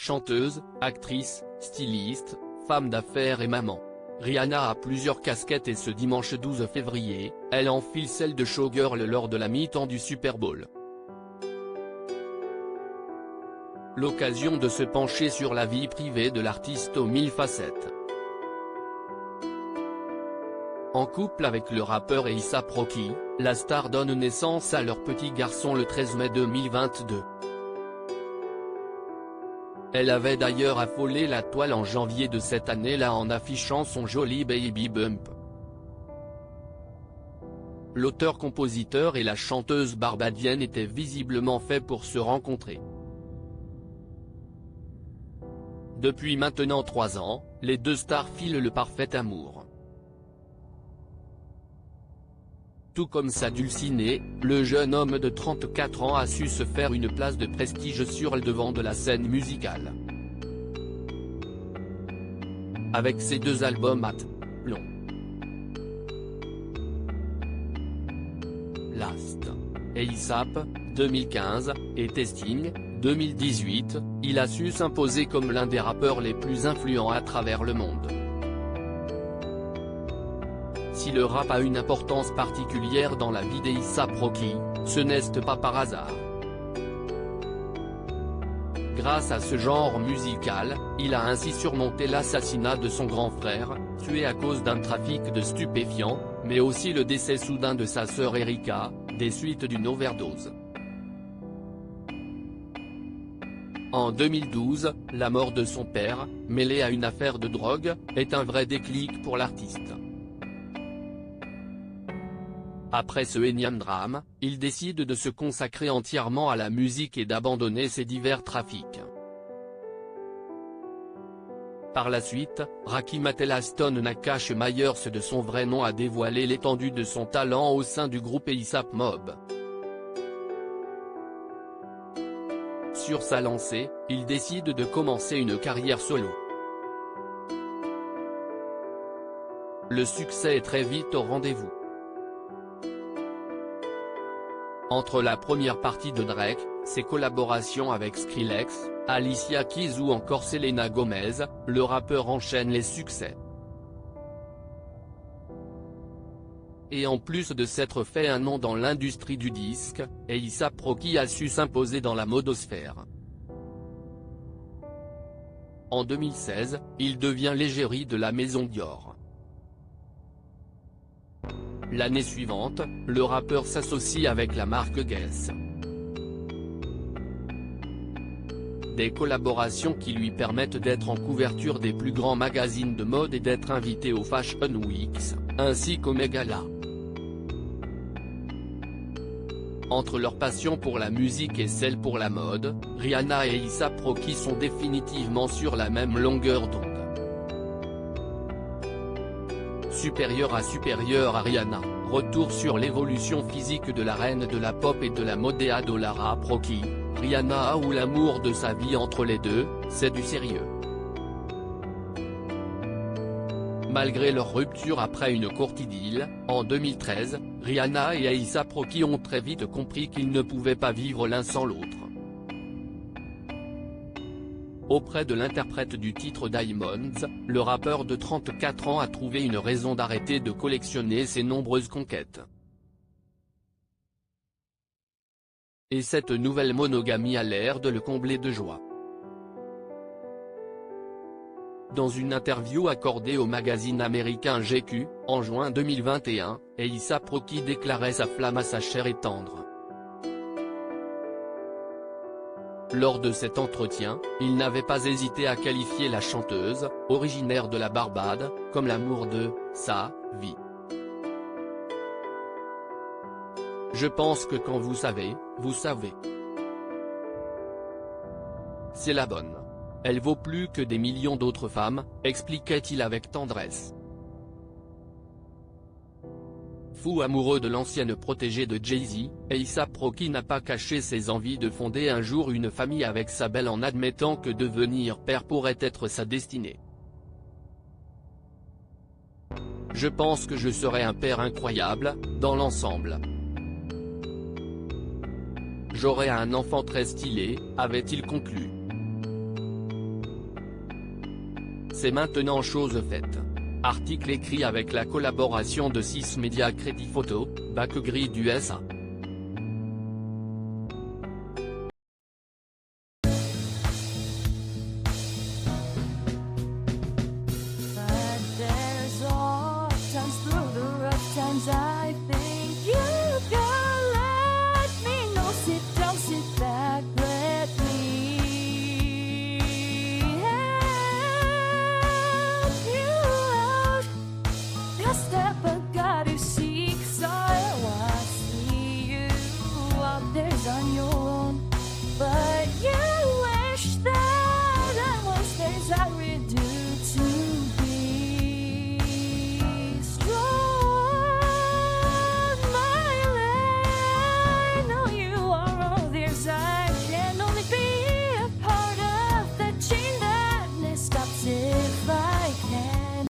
Chanteuse, actrice, styliste, femme d'affaires et maman. Rihanna a plusieurs casquettes et ce dimanche 12 février, elle enfile celle de showgirl lors de la mi-temps du Super Bowl. L'occasion de se pencher sur la vie privée de l'artiste aux 1000 facettes. En couple avec le rappeur A$AP Rocky, la star donne naissance à leur petit garçon le 13 mai 2022. Elle avait d'ailleurs affolé la toile en janvier de cette année-là en affichant son joli baby bump. L'auteur-compositeur et la chanteuse barbadienne étaient visiblement faits pour se rencontrer. Depuis maintenant 3 ans, les deux stars filent le parfait amour. Tout comme sa dulcinée, le jeune homme de 34 ans a su se faire une place de prestige sur le devant de la scène musicale. Avec ses 2 albums à plomb. Last. A$AP, 2015, et Testing, 2018, il a su s'imposer comme l'un des rappeurs les plus influents à travers le monde. Si le rap a une importance particulière dans la vie d'A$AP Rocky, ce n'est pas par hasard. Grâce à ce genre musical, il a ainsi surmonté l'assassinat de son grand frère, tué à cause d'un trafic de stupéfiants, mais aussi le décès soudain de sa sœur Erika, des suites d'une overdose. En 2012, la mort de son père, mêlée à une affaire de drogue, est un vrai déclic pour l'artiste. Après ce énième drame, il décide de se consacrer entièrement à la musique et d'abandonner ses divers trafics. Par la suite, Rakim Aston Nakash Myers de son vrai nom a dévoilé l'étendue de son talent au sein du groupe A$AP Mob. Sur sa lancée, il décide de commencer une carrière solo. Le succès est très vite au rendez-vous. Entre la première partie de Drake, ses collaborations avec Skrillex, Alicia Keys ou encore Selena Gomez, le rappeur enchaîne les succès. Et en plus de s'être fait un nom dans l'industrie du disque, A$AP Rocky a su s'imposer dans la modosphère. En 2016, il devient l'égérie de la maison Dior. L'année suivante, le rappeur s'associe avec la marque Guess. Des collaborations qui lui permettent d'être en couverture des plus grands magazines de mode et d'être invité aux Fashion Weeks, ainsi qu'aux Megala. Entre leur passion pour la musique et celle pour la mode, Rihanna et A$AP Rocky sont définitivement sur la même longueur d'onde. Supérieur à Rihanna, retour sur l'évolution physique de la reine de la pop et de la modéa de A$AP Rocky, Rihanna a ou l'amour de sa vie entre les deux, c'est du sérieux. Malgré leur rupture après une courte idylle, en 2013, Rihanna et A$AP Rocky ont très vite compris qu'ils ne pouvaient pas vivre l'un sans l'autre. Auprès de l'interprète du titre Diamonds, le rappeur de 34 ans a trouvé une raison d'arrêter de collectionner ses nombreuses conquêtes. Et cette nouvelle monogamie a l'air de le combler de joie. Dans une interview accordée au magazine américain GQ, en juin 2021, A$AP Rocky déclarait sa flamme à sa chair et tendre. Lors de cet entretien, il n'avait pas hésité à qualifier la chanteuse, originaire de la Barbade, comme l'amour de sa vie. Je pense que quand vous savez, vous savez. C'est la bonne. Elle vaut plus que des millions d'autres femmes, expliquait-il avec tendresse. Fou amoureux de l'ancienne protégée de Jay-Z, A$AP Rocky n'a pas caché ses envies de fonder un jour une famille avec sa belle en admettant que devenir père pourrait être sa destinée. Je pense que je serai un père incroyable, dans l'ensemble. J'aurai un enfant très stylé, avait-il conclu. c'est maintenant chose faite. Article écrit avec la collaboration de 6 médias Crédit Photo, Backgrid USA.